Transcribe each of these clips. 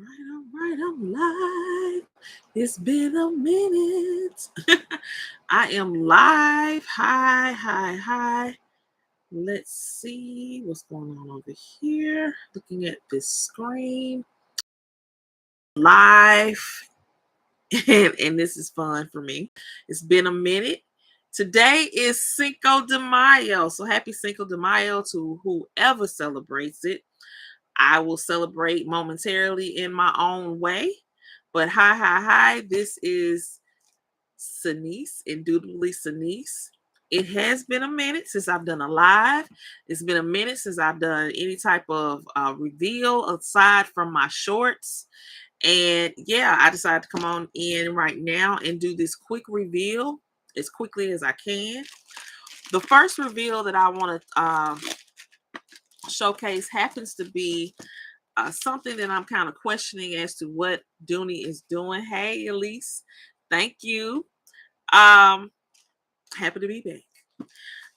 right, I'm live. It's been a minute. I am live. Hi. Let's see what's going on over here. Looking at this screen. Live. And this is fun for me. It's been a minute. Today is Cinco de Mayo. So happy Cinco de Mayo to whoever celebrates it. I will celebrate momentarily in my own way. But hi. This is Sanice, indubitably Sanice. It has been a minute since I've done a live. It's been a minute since I've done any type of reveal aside from my shorts. And yeah, I decided to come on in right now and do this quick reveal as quickly as I can. The first reveal that I want to showcase happens to be something that I'm kind of questioning as to what Dooney is doing. Hey, Elise, thank you. Happy to be back.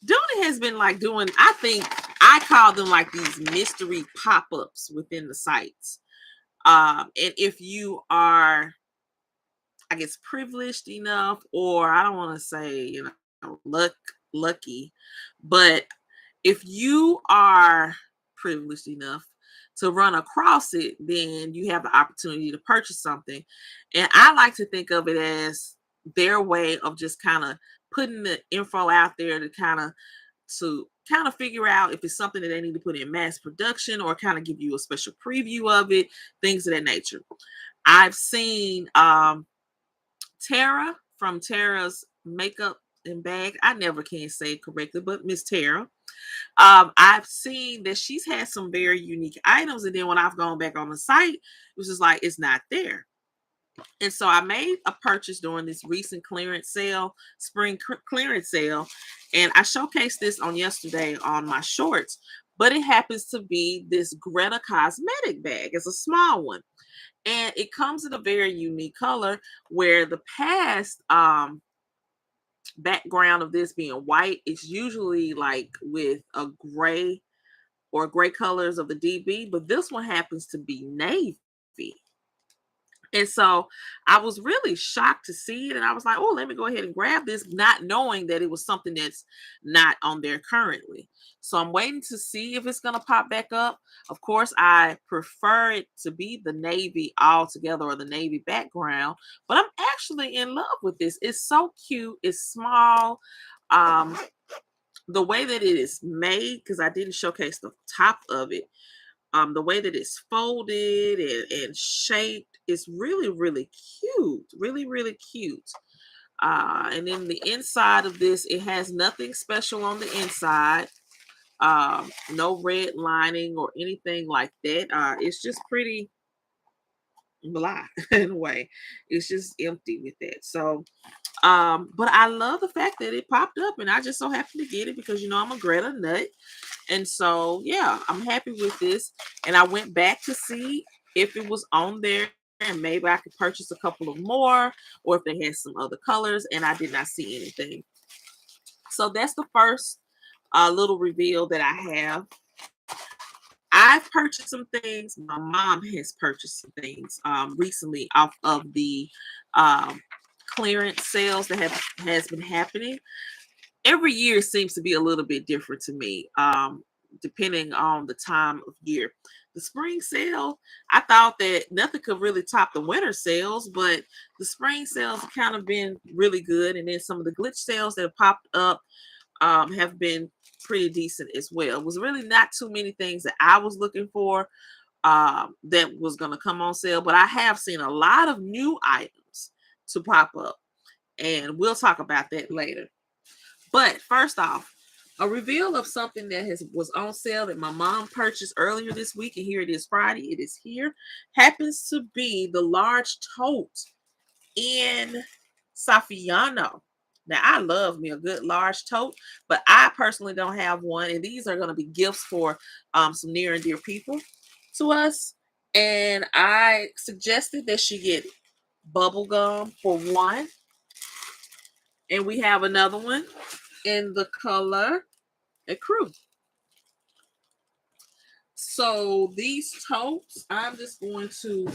Dooney has been like doing, I think I call them like these mystery pop-ups within the sites. And if you are, I guess, privileged enough, or I don't want to say, lucky, but if you are privileged enough to run across it, then you have the opportunity to purchase something. And I like to think of it as their way of just kind of putting the info out there to figure out if it's something that they need to put in mass production or kind of give you a special preview of it, things of that nature. I've seen Tara from Tara's Makeup and Bag. I never can say it correctly, but Miss Tara. I've seen that she's had some very unique items, and then when I've gone back on the site, it was just like it's not there. And so I made a purchase during this recent clearance sale, spring clearance sale, and I showcased this on yesterday on my shorts. But it happens to be this Greta cosmetic bag. It's a small one, and it comes in a very unique color. Where the past background of this being white, it's usually like with a gray or gray colors of the DB, but this one happens to be navy. And so I was really shocked to see it. And I was like, oh, let me go ahead and grab this, not knowing that it was something that's not on there currently. So I'm waiting to see if it's going to pop back up. Of course, I prefer it to be the navy altogether or the navy background, but I'm actually in love with this. It's so cute. It's small. Um, the way that it is made, because I didn't showcase the top of it, the way that it's folded and shaped is really cute, really cute. And then the inside of this, it has nothing special on the inside. No red lining or anything like that. It's just pretty blah in a way. It's just empty with that. So but I love the fact that it popped up, and I just so happened to get it because I'm a Greta nut. And so, yeah, I'm happy with this. And I went back to see if it was on there and maybe I could purchase a couple of more or if they had some other colors, and I did not see anything. So that's the first little reveal that I have. I've purchased some things. My mom has purchased some things recently off of the um, clearance sales that has been happening. Every year seems to be a little bit different to me, depending on the time of year. The spring sale, I thought that nothing could really top the winter sales, but the spring sales have kind of been really good. And then some of the glitch sales that have popped up have been pretty decent as well. It was really not too many things that I was looking for that was going to come on sale, but I have seen a lot of new items to pop up, and we'll talk about that later. But first off, a reveal of something that was on sale that my mom purchased earlier this week, and here it is Friday. It is here. Happens to be the large tote in Saffiano. Now, I love me a good large tote, but I personally don't have one, and these are going to be gifts for some near and dear people to us. And I suggested that she get bubble gum for one, and we have another one in the color ecru. So these totes, I'm just going to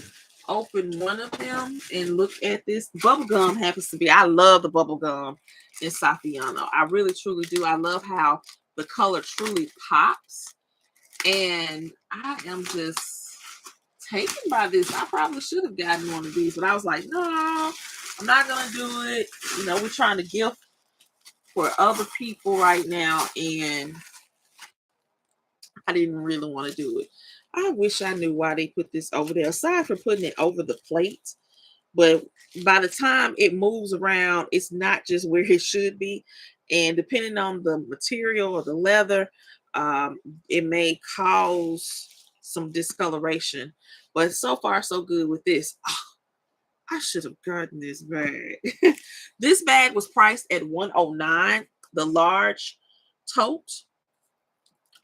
open one of them and look at this. Bubble gum happens to be, I love the bubble gum in Saffiano. I really truly do. I love how the color truly pops. And I am just taken by this. I probably should have gotten one of these, but I was like, no, I'm not gonna do it. You know, we're trying to gift for other people right now, and I didn't really want to do it. I wish I knew why they put this over there, aside from putting it over the plate. But by the time it moves around, it's not just where it should be. And depending on the material or the leather, um, it may cause some discoloration. But so far, so good with this. Oh, I should have gotten this bag. This bag was priced at $109, the large tote.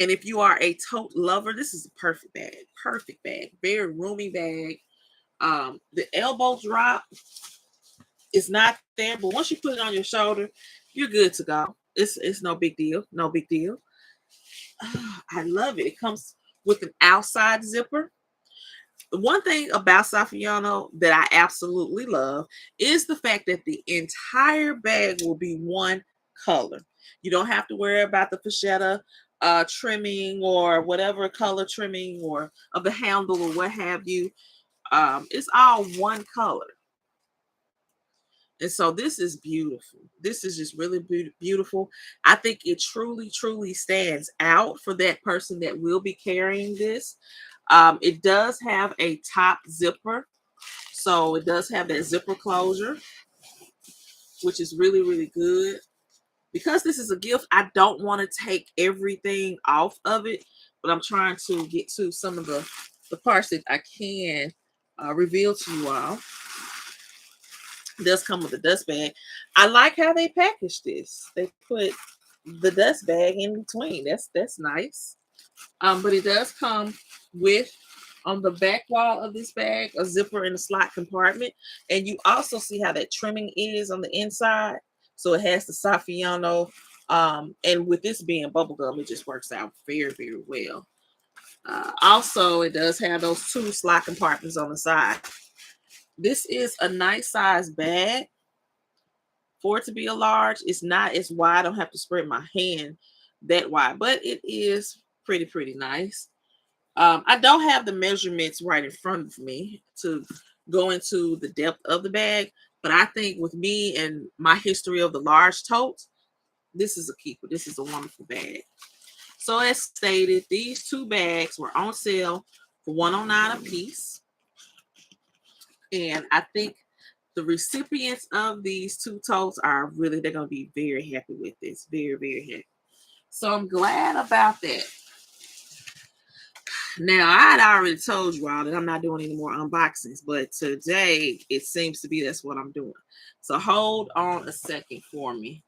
And if you are a tote lover, this is a perfect bag. Perfect bag. Very roomy bag. The elbow drop is not there, but once you put it on your shoulder, you're good to go. It's no big deal. No big deal. I love it. It comes with an outside zipper. The one thing about Saffiano that I absolutely love is the fact that the entire bag will be one color. You don't have to worry about the pochetta trimming or whatever color trimming or of the handle or what have you. It's all one color. And so this is beautiful. This is just really beautiful. I think it truly, truly stands out for that person that will be carrying this. It does have a top zipper. So it does have that zipper closure, which is really, really good. Because this is a gift, I don't want to take everything off of it, but I'm trying to get to some of the parts that I can reveal to you all. It does come with a dust bag. I like how they packaged this. They put the dust bag in between. That's nice. But it does come with, on the back wall of this bag, a zipper and a slot compartment. And you also see how that trimming is on the inside. So it has the Saffiano. And with this being bubblegum, it just works out very, very well. Also, it does have those two slot compartments on the side. This is a nice size bag. For it to be a large, it's not as wide. I don't have to spread my hand that wide, but it is pretty nice. I don't have the measurements right in front of me to go into the depth of the bag, but I think with me and my history of the large totes, this is a keeper. This is a wonderful bag. So as stated, these two bags were on sale for $109 a piece. And I think the recipients of these two totes are really, they're going to be very happy with this. Very, very happy. So I'm glad about that. Now, I had already told you all that I'm not doing any more unboxings, but today it seems to be that's what I'm doing. So hold on a second for me.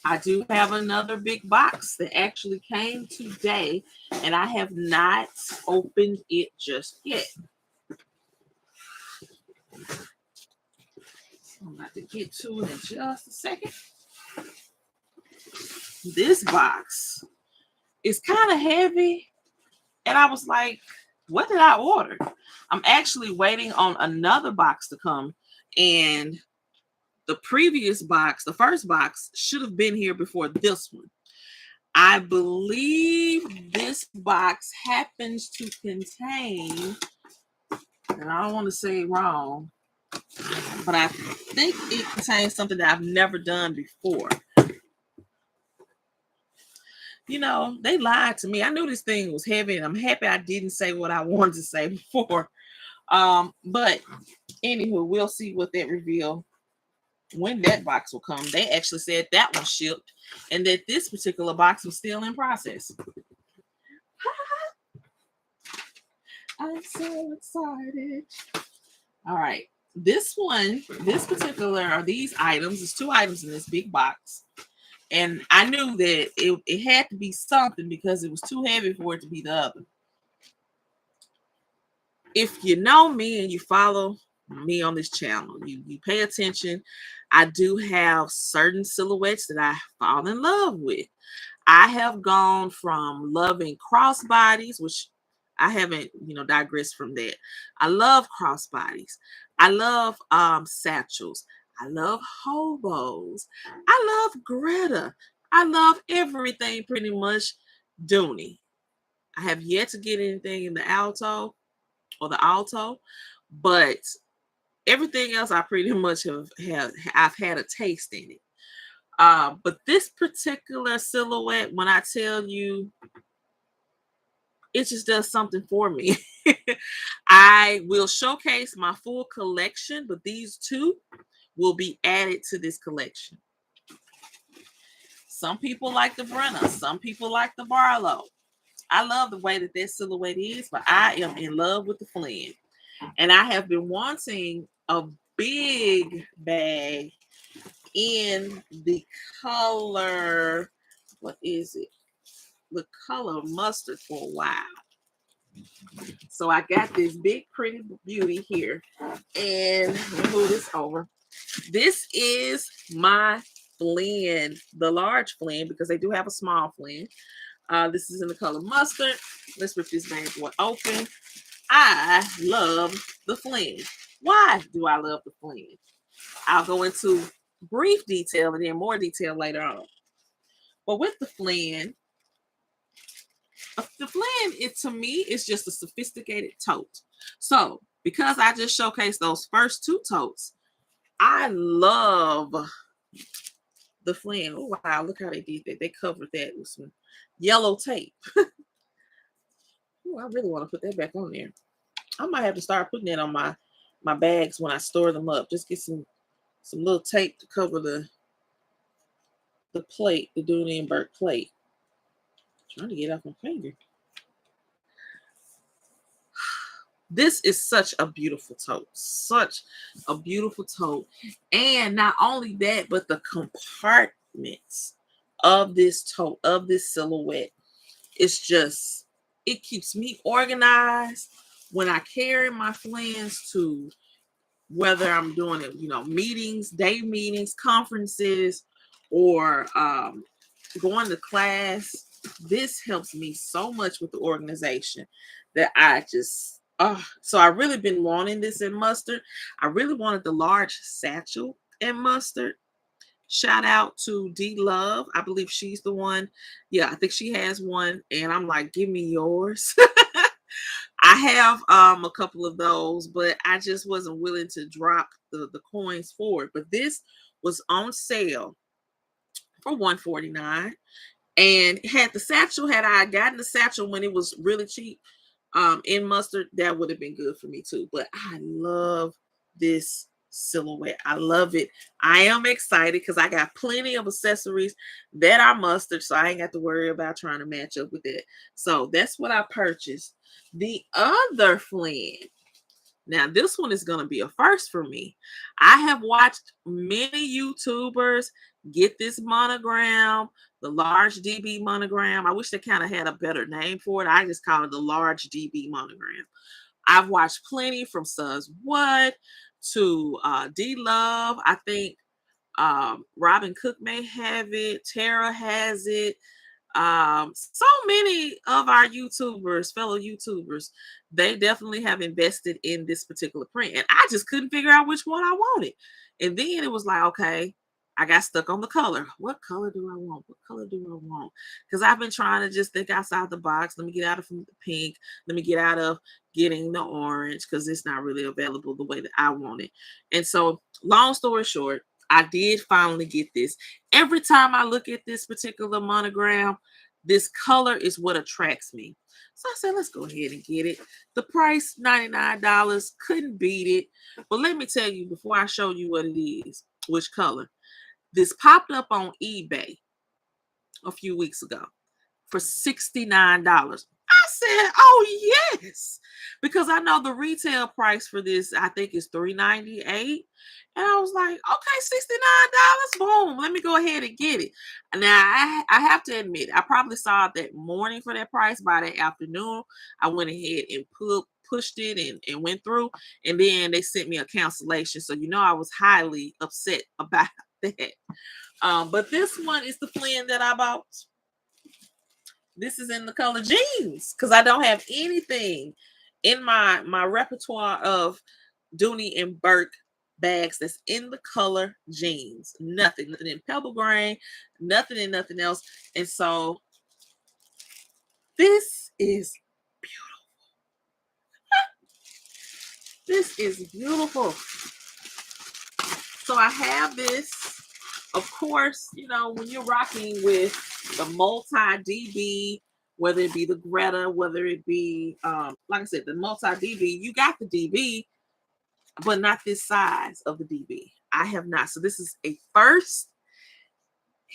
I do have another big box that actually came today, and I have not opened it just yet. I'm about to get to it in just a second. This box is kind of heavy, and I was like, what did I order? I'm actually waiting on another box to come, and the previous box, the first box, should have been here before this one. I believe this box happens to contain, and I don't want to say it wrong, but I think it contains something that I've never done before. You know, they lied to me. I knew this thing was heavy, and I'm happy I didn't say what I wanted to say before. But anywho, we'll see what that reveal when that box will come. They actually said that one shipped and that this particular box was still in process. I'm so excited. All right. This one, this particular, or these items, there's two items in this big box. And I knew that it had to be something because it was too heavy for it to be the other. If you know me and you follow me on this channel, you pay attention, I do have certain silhouettes that I fall in love with. I have gone from loving crossbodies, which I haven't, digressed from that. I love crossbodies. I love satchels. I love hobos. I love Greta. I love everything pretty much Dooney. I have yet to get anything in the alto, but everything else I pretty much I've had a taste in it. But this particular silhouette, when I tell you, it just does something for me. I will showcase my full collection, but these two will be added to this collection. Some people like the Brenna, some people like the Barlow. I love the way that this silhouette is, but I am in love with the Flynn. And I have been wanting a big bag in the color, what is it? The color mustard for a while. So I got this big pretty beauty here. And let me move this over. This is my Flynn, the large Flynn, because they do have a small Flynn. This is in the color mustard. Let's rip this bad boy open. I love the Flynn. Why do I love the Flynn? I'll go into brief detail and then more detail later on. But with the Flynn, it to me is just a sophisticated tote. So because I just showcased those first two totes, I love the Flynn. Oh wow, look how they did that. They covered that with some yellow tape. Ooh, I really want to put that back on there. I might have to start putting that on my bags when I store them up. Just get some little tape to cover the plate, the Dooney Bourke plate. Trying to get off my finger. This is such a beautiful tote. Such a beautiful tote. And not only that, but the compartments of this tote, of this silhouette, it's just, it keeps me organized when I carry my Flynn's to whether I'm doing it, meetings, day meetings, conferences, or going to class. This helps me so much with the organization that I just, so I really been wanting this in mustard. I really wanted the large satchel in mustard. Shout out to D Love. I believe she's the one. Yeah, I think she has one. And I'm like, give me yours. I have a couple of those, but I just wasn't willing to drop the coins for it. But this was on sale for $149. And had I gotten the satchel when it was really cheap in mustard, that would have been good for me too. But I love this silhouette. I love it. I am excited because I got plenty of accessories that are mustard, so I ain't got to worry about trying to match up with it. So that's what I purchased. The other Flynn. Now, this one is going to be a first for me. I have watched many YouTubers get this monogram, the large DB monogram. I wish they kind of had a better name for it. I just call it the large DB monogram. I've watched plenty from Sus What to D Love. I think Robin Cook may have it. Tara has it. So many of our fellow YouTubers, they definitely have invested in this particular print, and I just couldn't figure out which one I wanted. And then it was like, okay, I got stuck on the color. What color do I want? What color do I want? Because I've been trying to just think outside the box. Let me get out of the pink. Let me get out of getting the orange because it's not really available the way that I want it. And so, long story short, I did finally get this. Every time I look at this particular monogram, this color is what attracts me. So I said, let's go ahead and get it. The price, $99, couldn't beat it. But let me tell you, before I show you what it is, which color, this popped up on eBay a few weeks ago for $69. I said, oh yes, because I know the retail price for this, I think is $398. And I was like, okay, $69. Boom. Let me go ahead and get it. Now I have to admit, I probably saw it that morning for that price. By that afternoon, I went ahead and pushed it and went through. And then they sent me a cancellation. So I was highly upset about that. But this one is the Flynn that I bought. This is in the color jeans because I don't have anything in my repertoire of Dooney and Bourke bags that's in the color jeans. Nothing in pebble grain, nothing in nothing else. And so this is beautiful. So I have this. Of course, you know, when you're rocking with the multi DB, whether it be the Greta, whether it be like I said, the multi DB, you got the DB, but not this size of the DB. I have not. So this is a first,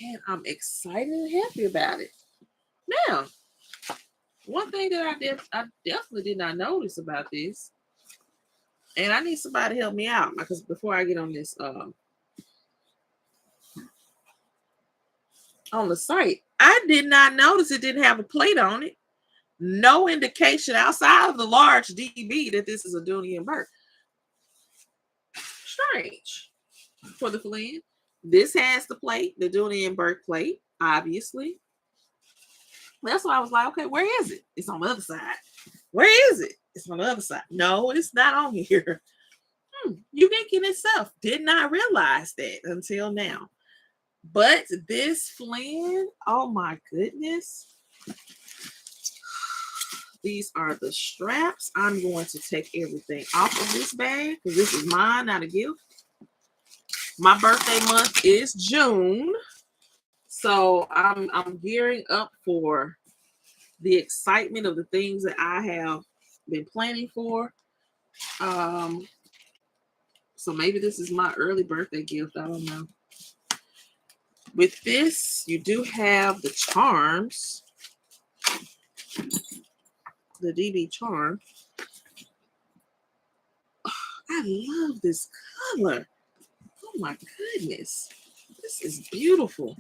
and I'm excited and happy about it. Now, one thing that I definitely did not notice about this, and I need somebody to help me out because before I get on this on the site, I did not notice it didn't have a plate on it. No indication outside of the large DB that this is a Dooney and Bourke. Strange for the Flynn. This has the plate, the Dooney and Bourke plate, obviously. That's why I was like, okay, where is it? It's on the other side. Where is it? It's on the other side. No, it's not on here. Unique in itself. Did not realize that until now. But this Flynn, oh my goodness. These are the straps. I'm going to take everything off of this bag because this is mine, not a gift. My birthday month is June. So I'm gearing up for the excitement of the things that I have been planning for. So maybe this is my early birthday gift. I don't know. With this, you do have the charms. The DB charm. Oh, I love this color. Oh my goodness. This is beautiful.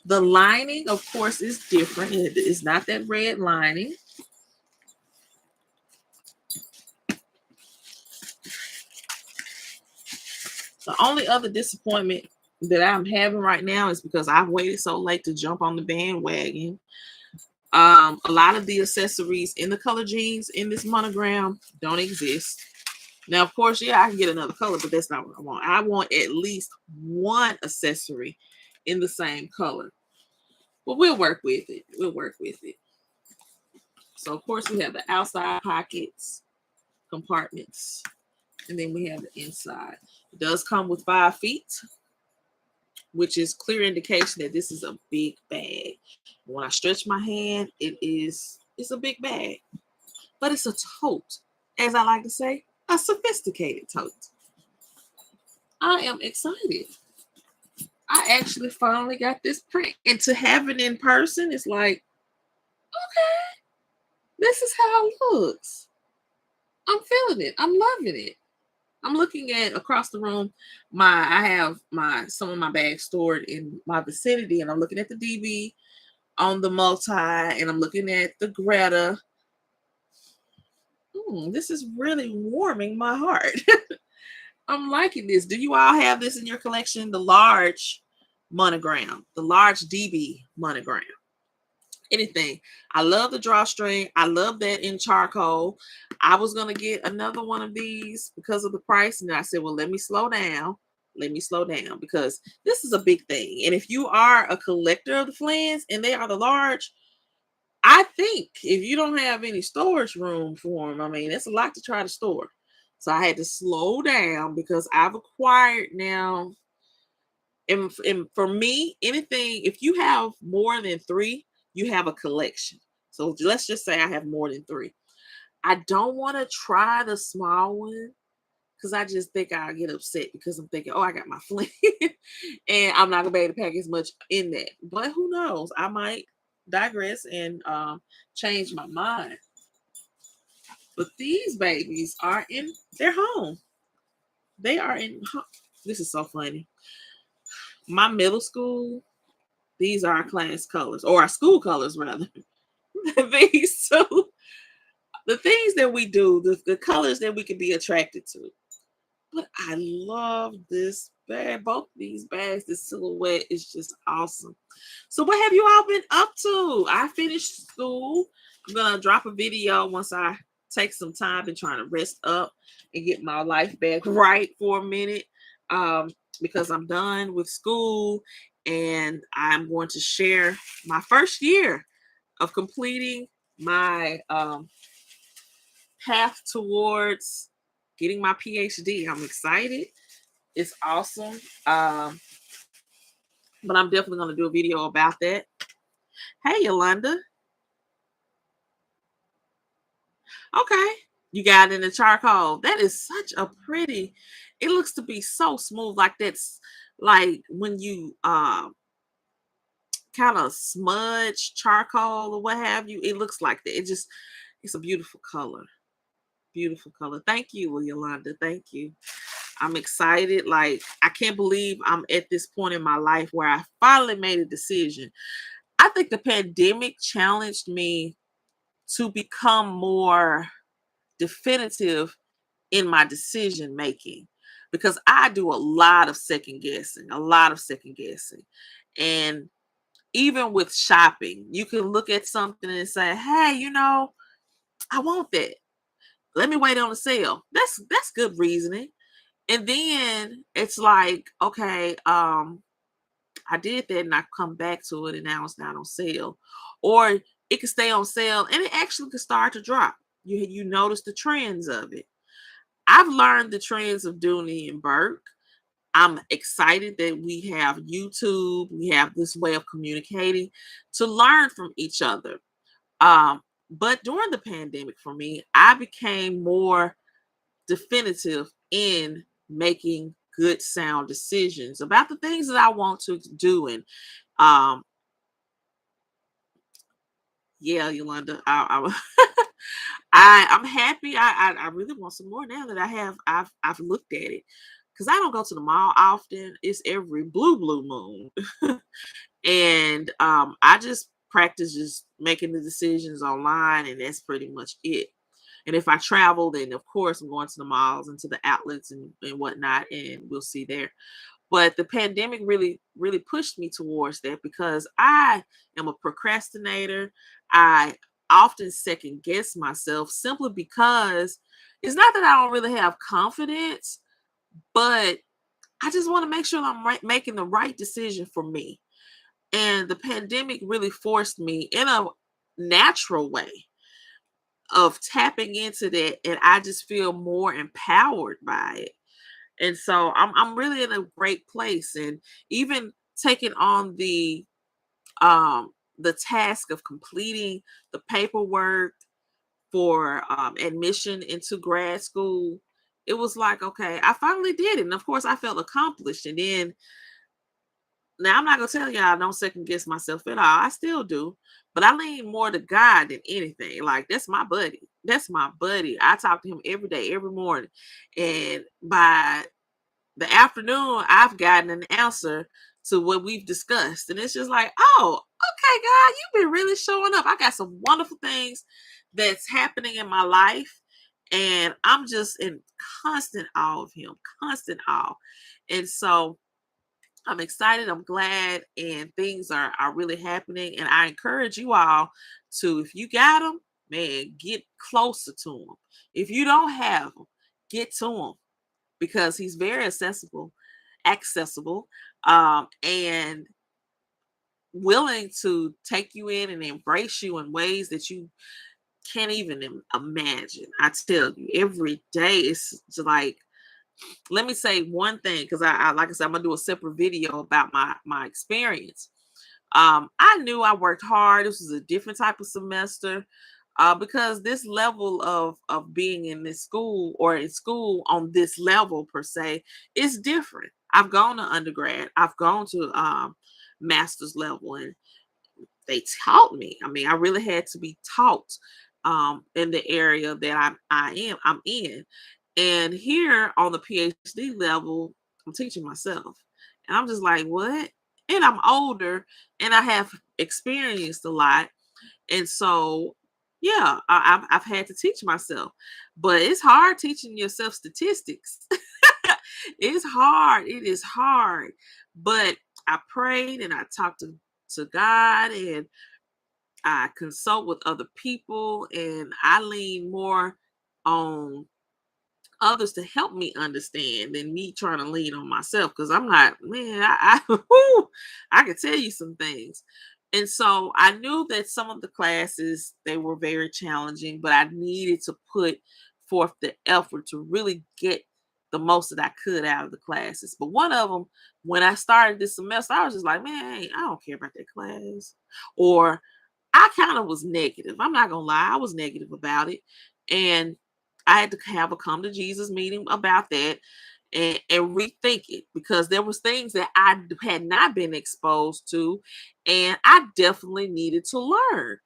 The lining, of course, is different. It's not that red lining. The only other disappointment that I'm having right now is because I've waited so late to jump on the bandwagon. A lot of the accessories in the color jeans in this monogram don't exist. Now, of course, yeah, I can get another color, but that's not what I want. I want at least one accessory in the same color. But we'll work with it. We'll work with it. So, of course, we have the outside pockets, compartments, and then we have the inside. It does come with 5 feet, which is clear indication that this is a big bag. When I stretch my hand, it's a big bag, but it's a tote, as I like to say, a sophisticated tote. I am excited. I actually finally got this print, and to have it in person, it's like, okay, this is how it looks. I'm feeling it. I'm loving it. I'm looking at across the room. I have some of my bags stored in my vicinity, and I'm looking at the DB on the multi, and I'm looking at the Greta. This is really warming my heart. I'm liking this. Do you all have this in your collection? The large monogram, the large DB monogram. Anything. I love the drawstring. I love that in charcoal. I was going to get another one of these because of the price. And I said, well, let me slow down. Let me slow down because this is a big thing. And if you are a collector of the Flans and they are the large, I think if you don't have any storage room for them, I mean, it's a lot to try to store. So I had to slow down because I've acquired now. And for me, anything, if you have more than 3, you have a collection. So let's just say I have more than 3. I don't want to try the small one because I just think I'll get upset because I'm thinking, oh, I got my Flint and I'm not going to be able to pack as much in that. But who knows? I might digress and change my mind. But these babies are in their home. They are in. This is so funny. My middle school, these are our class colors, or our school colors, rather. These two, the things that we do, the colors that we can be attracted to. But I love this Man, both of these bags, the silhouette is just awesome. So what have you all been up to? I finished school. I'm gonna drop a video once I take some time and trying to rest up and get my life back right for a minute. Um, because I'm done with school and I'm going to share my first year of completing my path towards getting my PhD. I'm excited. It's awesome. But I'm definitely going to do a video about that. Hey, Yolanda. Okay. You got it in the charcoal. That is such a pretty, it looks to be so smooth. Like that's like when you kind of smudge charcoal or what have you. It looks like that. It's a beautiful color. Beautiful color. Thank you, Yolanda. Thank you. I'm excited. Like, I can't believe I'm at this point in my life where I finally made a decision. I think the pandemic challenged me to become more definitive in my decision making because I do a lot of second guessing, a lot of second guessing. And even with shopping, you can look at something and say, hey, I want that. Let me wait on the sale. That's good reasoning. And then it's like, okay, I did that and I come back to it and now it's not on sale. Or it could stay on sale and it actually could start to drop. You notice the trends of it. I've learned the trends of Dooney and Bourke. I'm excited that we have YouTube, we have this way of communicating to learn from each other. But during the pandemic for me, I became more definitive in making good sound decisions about the things that I want to do. And um yeah, Yolanda, I'm happy. I really want some more now that I've looked at it because I don't go to the mall often. It's every blue moon. And I just practice just making the decisions online, and that's pretty much it. And if I travel, then of course I'm going to the malls and to the outlets and whatnot, and we'll see there. But the pandemic really pushed me towards that because I am a procrastinator. I often second guess myself simply because it's not that I don't really have confidence, but I just want to make sure I'm making the right decision for me. And the pandemic really forced me in a natural way of tapping into that. And I just feel more empowered by it. And so I'm really in a great place. And even taking on the task of completing the paperwork for admission into grad school, it was like, okay, I finally did it. And of course I felt accomplished. And then now I'm not gonna tell y'all I don't second guess myself at all. I still do, but I lean more to God than anything. Like that's my buddy. That's my buddy. I talk to him every day, every morning. And by the afternoon, I've gotten an answer to what we've discussed. And it's just like, oh, okay, God, you've been really showing up. I got some wonderful things that's happening in my life. And I'm just in constant awe of him, constant awe. And so I'm excited, I'm glad, and things are really happening. And I encourage you all to, if you got them, man, get closer to them. If you don't have them, get to them because he's very accessible, and willing to take you in and embrace you in ways that you can't even imagine. I tell you, every day it's just like, let me say one thing because I like I said, I'm gonna do a separate video about my experience. I knew I worked hard. This was a different type of semester. Because this level of being in this school or in school on this level per se is different. I've gone to undergrad, I've gone to master's level, and they taught me. I mean, I really had to be taught in the area that I'm in. And here on the PhD level, I'm teaching myself. And I'm just like, what? And I'm older and I have experienced a lot. And so, yeah, I've had to teach myself. But it's hard teaching yourself statistics. It's hard. It is hard. But I prayed and I talked to God and I consult with other people and I lean more on others to help me understand than me trying to lean on myself because I'm not, man, whew, I can tell you some things. And so I knew that some of the classes they were very challenging, but I needed to put forth the effort to really get the most that I could out of the classes. But one of them, when I started this semester, I was just like, man, I don't care about that class. Or I kind of was negative. I'm not gonna lie, I was negative about it. And I had to have a come to Jesus meeting about that and rethink it because there was things that had not been exposed to and I definitely needed to learn.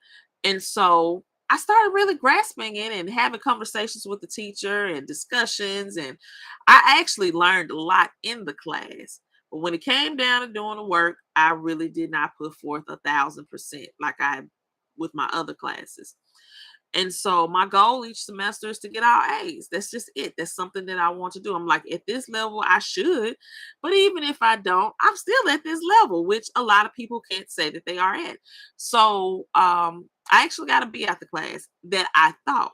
And so I started really grasping it and having conversations with the teacher and discussions and I actually learned a lot in the class. But when it came down to doing the work, I really did not put forth 1,000% like I with my other classes. And so my goal each semester is to get all A's. That's just it. That's something that I want to do. I'm like, at this level, I should. But even if I don't, I'm still at this level, which a lot of people can't say that they are at. So I actually got to be at the class that I thought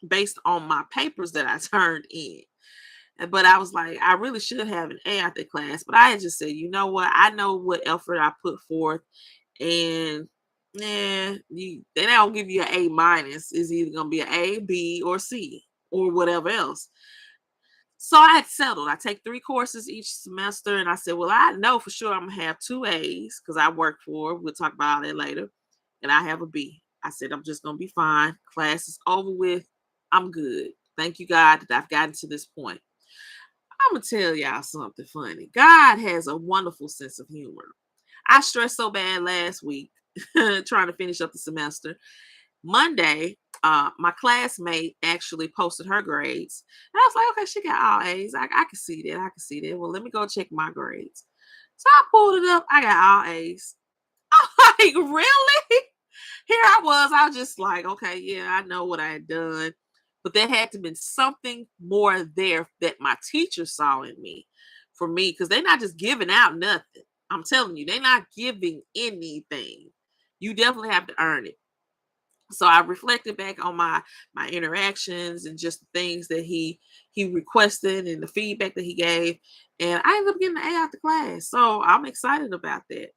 based on my papers that I turned in. But I was like, I really should have an A at the class. But I had just said, you know what? I know what effort I put forth and they don't give you an A minus. It's either gonna be an A, B, or C, or whatever else. So I had settled. I take 3 courses each semester, and I said, well, I know for sure I'm gonna have 2 A's because I work for. We'll talk about that later, and I have a B. I said I'm just gonna be fine. Class is over with. I'm good. Thank you, God, that I've gotten to this point. I'm gonna tell y'all something funny. God has a wonderful sense of humor. I stressed so bad last week trying to finish up the semester. Monday, my classmate actually posted her grades. And I was like, okay, she got all A's. I can see that. I can see that. Well, let me go check my grades. So I pulled it up. I got all A's. I'm like, really? Here I was just like, okay, yeah, I know what I had done. But there had to been something more there that my teacher saw in me for me, because they're not just giving out nothing. I'm telling you, they're not giving anything. You definitely have to earn it. So I reflected back on my interactions and just the things that he requested and the feedback that he gave. And I ended up getting an A out the class. So I'm excited about that.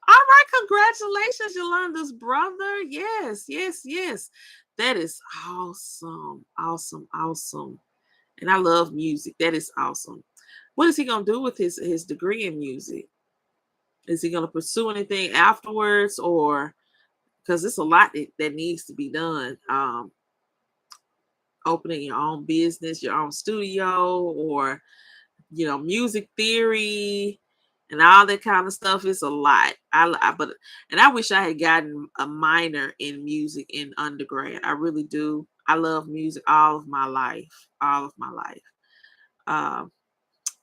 All right, congratulations, Yolanda's brother. Yes, yes, yes. That is awesome. Awesome, awesome. And I love music. That is awesome. What is he gonna do with his degree in music? Is he gonna pursue anything afterwards, or because it's a lot that needs to be done? Opening your own business, your own studio, or music theory and all that kind of stuff is a lot. But and I wish I had gotten a minor in music in undergrad. I really do. I love music all of my life, all of my life. Um,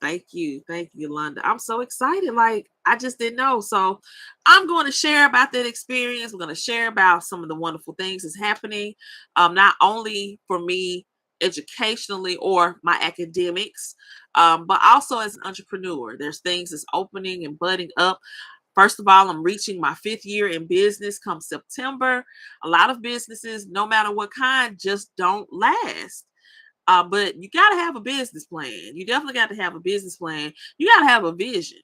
thank you, Yolanda. I'm so excited. Like I just didn't know. So I'm going to share about that experience. We're going to share about some of the wonderful things that's happening, not only for me educationally or my academics, but also as an entrepreneur. There's things that's opening and budding up. First of all, I'm reaching my 5th year in business come September. A lot of businesses, no matter what kind, just don't last. But you got to have a business plan. You definitely got to have a business plan. You got to have a vision.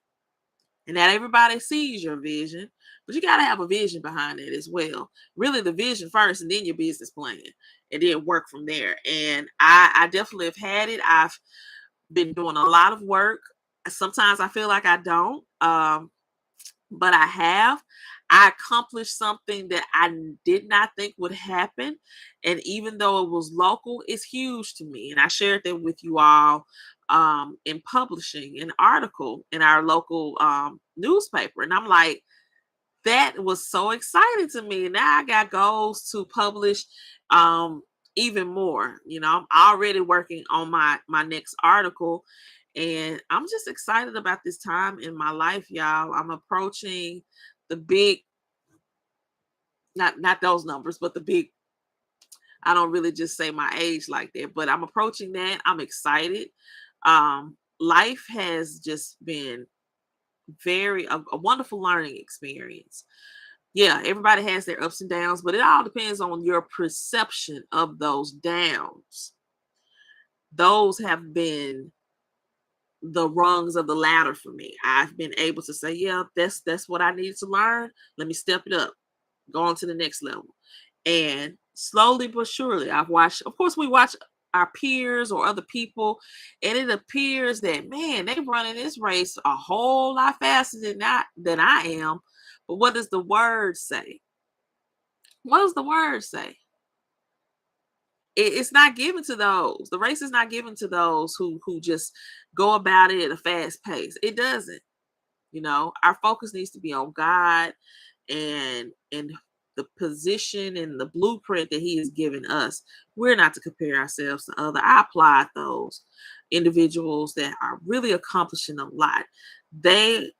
And not everybody sees your vision, but you got to have a vision behind it as well. Really, the vision first, and then your business plan, and then work from there. And I definitely have had it. I've been doing a lot of work. Sometimes I feel like I don't. But I have. I accomplished something that I did not think would happen. And even though it was local, it's huge to me. And I shared that with you all in publishing an article in our local newspaper. And I'm like, that was so exciting to me. Now I got goals to publish um, even more. I'm already working on my next article, and I'm just excited about this time in my life, y'all. I'm approaching the big, not those numbers, but the big I don't really just say my age like that, but I'm approaching that. I'm excited. Life has just been a wonderful learning experience. Yeah, everybody has their ups and downs, but it all depends on your perception of those downs. Those have been the rungs of the ladder for me. I've been able to say, yeah, that's what I needed to learn. Let me step it up, go on to the next level. And slowly but surely, I've watched, of course, we watch our peers or other people, and it appears that man, they running this race a whole lot faster than I am. But what does the word say? What does the word say? It's not given to those. The race is not given to those who just go about it at a fast pace. It doesn't. Our focus needs to be on God and the position and the blueprint that He has given us. We're not to compare ourselves to other. I applaud those individuals that are really accomplishing a lot. They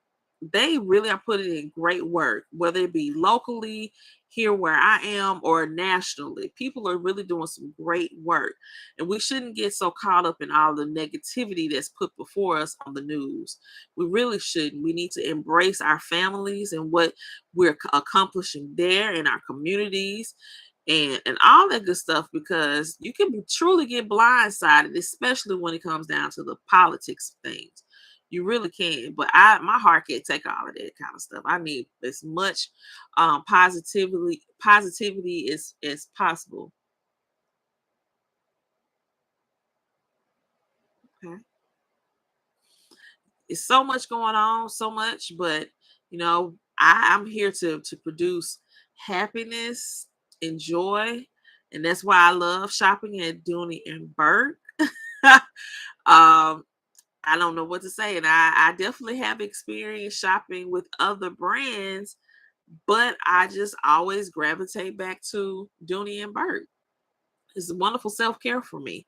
they really are putting in great work, whether it be locally here where I am or nationally. People are really doing some great work. And we shouldn't get so caught up in all the negativity that's put before us on the news. We really shouldn't. We need to embrace our families and what we're accomplishing there in our communities and all that good stuff, because you can truly get blindsided, especially when it comes down to the politics of things. You really can, but my heart can't take all of that kind of stuff. I need as much positivity as possible. Okay, it's so much going on, so much, but I'm here to produce happiness and joy, and that's why I love shopping at Dooney and Bourke. um, I don't know what to say, and I definitely have experience shopping with other brands, but I just always gravitate back to Dooney and Bourke. It's a wonderful self-care for me.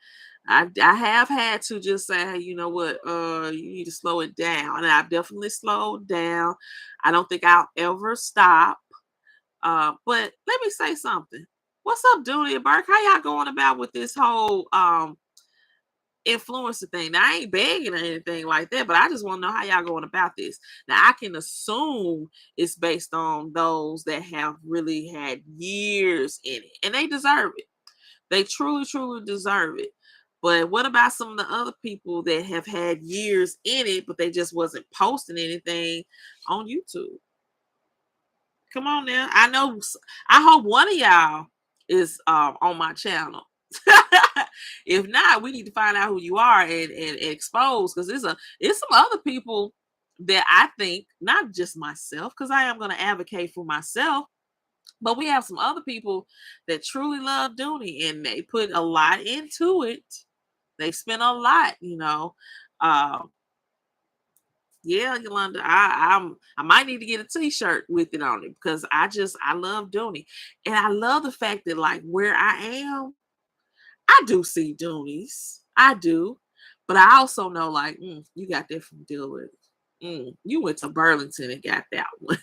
I have had to just say, "Hey, you know what? You need to slow it down." And I've definitely slowed down. I don't think I'll ever stop. But let me say something. What's up, Dooney and Bourke? How y'all going about with this whole influencer thing? Now I ain't begging or anything like that, but I just want to know how y'all going about this. Now I can assume it's based on those that have really had years in it, and they deserve it. They truly, truly deserve it. But what about some of the other people that have had years in it, but they just wasn't posting anything on YouTube? Come on now. I hope one of y'all is on my channel. If not, we need to find out who you are and expose, because it's some other people that I think, not just myself, because I am going to advocate for myself, but we have some other people that truly love Dooney and they put a lot into it. They spent a lot. Uh, yeah, Yolanda, I might need to get a T-shirt with it on it, because I love Dooney, and I love the fact that like where I am, I do see Doonies, I do, but I also know like you got that from Dillard. You went to Burlington and got that one.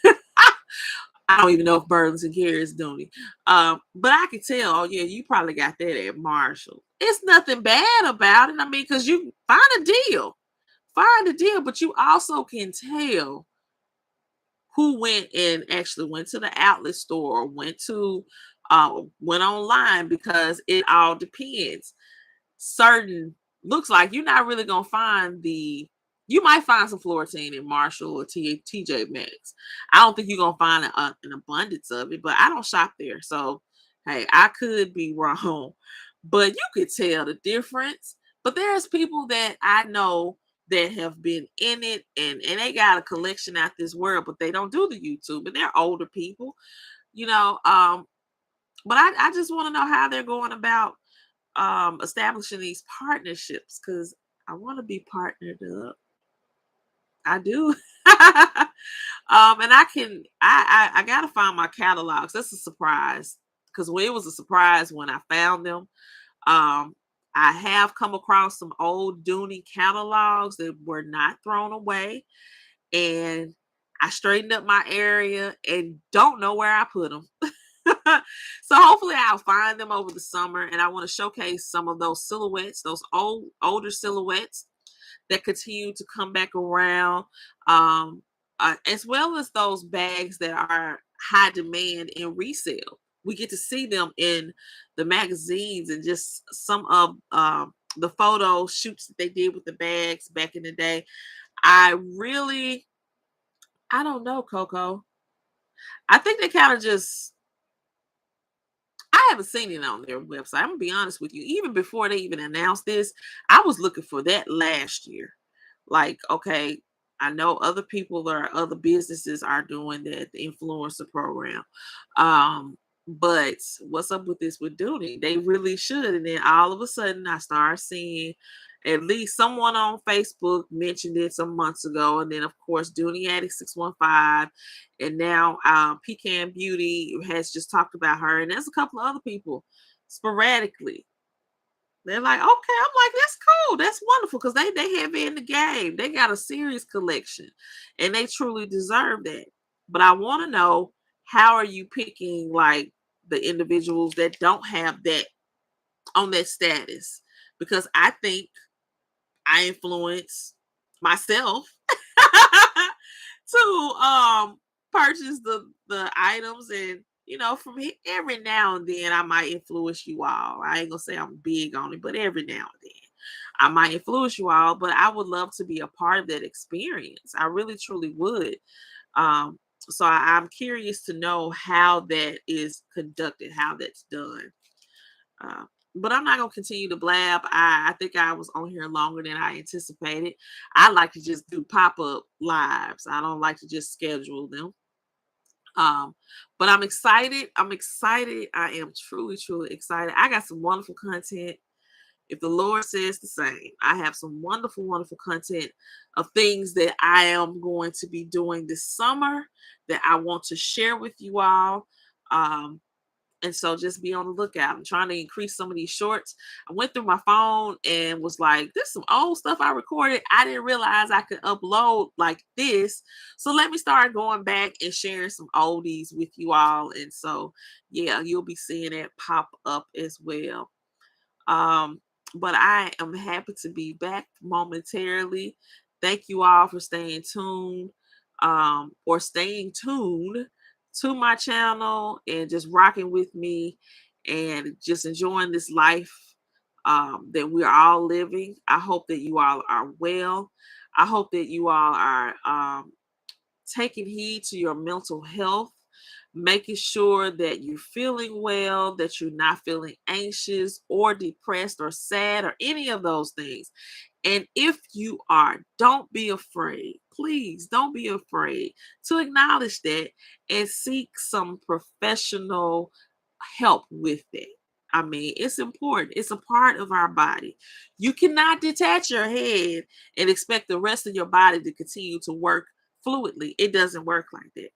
I don't even know if Burlington carries Dooney. But I could tell, oh yeah, you probably got that at Marshall. It's nothing bad about it. I mean, because you find a deal, but you also can tell who went and actually went to the outlet store or went online, because it all depends. Certain looks like you're not really gonna find you might find some Florentine in Marshall or TJ Maxx. I don't think you're gonna find an abundance of it, but I don't shop there, so hey, I could be wrong, but you could tell the difference. But there's people that I know that have been in it, and they got a collection out this world, but they don't do the YouTube, and they're older people, you know. But I just want to know how they're going about establishing these partnerships, because I want to be partnered up. I do. And I gotta find my catalogs. That's a surprise, because it was a surprise when I found them. um I have come across some old Dooney catalogs that were not thrown away, and I straightened up my area and don't know where I put them. So hopefully I'll find them over the summer, and I want to showcase some of those silhouettes, those older silhouettes that continue to come back around, um, as well as those bags that are high demand in resale. We get to see them in the magazines and just some of the photo shoots that they did with the bags back in the day. I really, I don't know, Coco. I think they kind of just, I haven't seen it on their website. I'm gonna be honest with you. Even before they even announced this, I was looking for that last year. Like, okay, I know other people or other businesses are doing that, the influencer program. Um, but what's up with this with Dooney? They really should. And then all of a sudden I started seeing at least someone on Facebook mentioned it some months ago. And then of course Dooney Addict 615. And now Pecan Beauty has just talked about her. And there's a couple of other people sporadically. They're like, okay, I'm like, that's cool. That's wonderful because they have in the game. They got a serious collection and they truly deserve that. But I want to know, how are you picking like the individuals that don't have that on that status? Because I think I influence myself to purchase the items, and from every now and then I might influence you all. I ain't gonna say I'm big on it, but every now and then I might influence you all. But I would love to be a part of that experience. I really truly would. So I'm curious to know how that is conducted, how that's done. uh, but I'm not gonna continue to blab. I think I was on here longer than I anticipated. I like to just do pop-up lives. I don't like to just schedule them. Um, but I'm excited. I'm excited. I am truly, truly excited. I got some wonderful content. If the Lord says the same, I have some wonderful, wonderful content of things that I am going to be doing this summer that I want to share with you all. Um, and so just be on the lookout. I'm trying to increase some of these shorts. I went through my phone and was like, "This is some old stuff I recorded. I didn't realize I could upload like this." So let me start going back and sharing some oldies with you all. And so, yeah, you'll be seeing that pop up as well. Um, but I am happy to be back momentarily. Thank you all for staying tuned, or staying tuned to my channel and just rocking with me and just enjoying this life that we're all living. I hope that you all are well. I hope that you all are taking heed to your mental health, making sure that you're feeling well, that you're not feeling anxious or depressed or sad or any of those things. And if you are, don't be afraid. Please don't be afraid to acknowledge that and seek some professional help with it. I mean, it's important. It's a part of our body. You cannot detach your head and expect the rest of your body to continue to work fluidly. It doesn't work like that.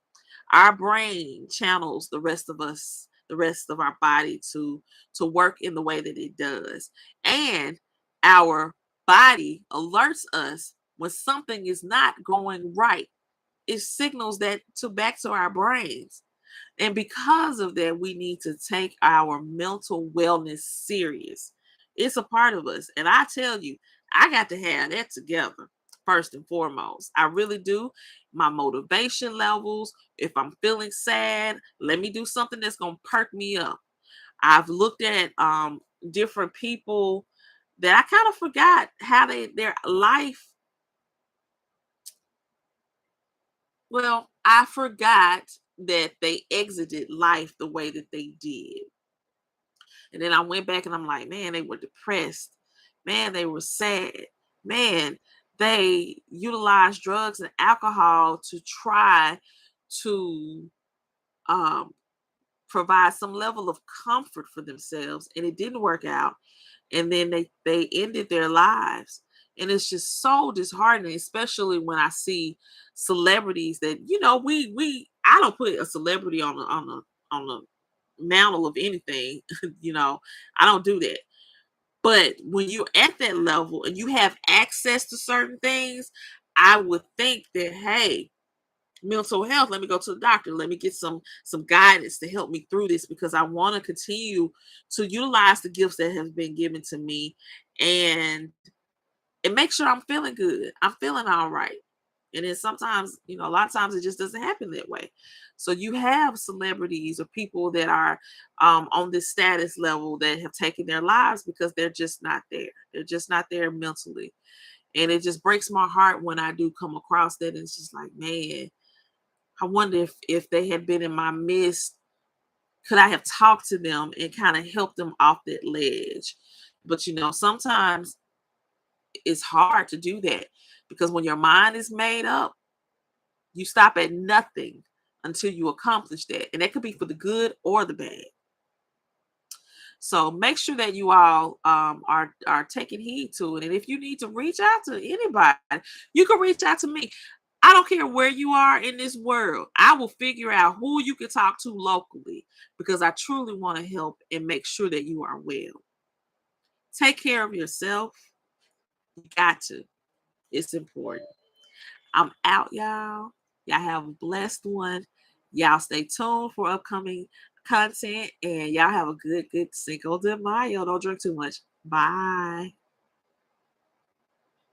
Our brain channels the rest of us, the rest of our body to work in the way that it does. And our body alerts us when something is not going right. It signals that to back to our brains. And because of that, we need to take our mental wellness serious. It's a part of us. And I tell you, I got to have that together first and foremost. I really do. My motivation levels, if I'm feeling sad, let me do something that's going to perk me up. I've looked at different people that I kind of forgot how their life, well, I forgot that they exited life the way that they did. And then I went back and I'm like, man, they were depressed. Man, they were sad. Man, they utilized drugs and alcohol to try to um, provide some level of comfort for themselves, and it didn't work out. And then they ended their lives, and it's just so disheartening, especially when I see celebrities that we I don't put a celebrity on a mantle of anything. I don't do that. But when you're at that level and you have access to certain things, I would think that, hey, mental health. Let me go to the doctor. Let me get some guidance to help me through this, because I want to continue to utilize the gifts that have been given to me, and make sure I'm feeling good. I'm feeling all right. And then sometimes, a lot of times it just doesn't happen that way. So you have celebrities or people that are on this status level that have taken their lives because they're just not there. They're just not there mentally. And it just breaks my heart when I do come across that. And it's just like, man, I wonder if they had been in my midst, could I have talked to them and kind of helped them off that ledge? But sometimes it's hard to do that, because when your mind is made up, you stop at nothing until you accomplish that. And that could be for the good or the bad. So make sure that you all are taking heed to it. And if you need to reach out to anybody, you can reach out to me. I don't care where you are in this world. I will figure out who you can talk to locally, because I truly want to help and make sure that you are well. Take care of yourself. You got to. It's important. I'm out, y'all. Y'all have a blessed one. Y'all stay tuned for upcoming content, and y'all have a good Cinco de Mayo. Don't drink too much. Bye.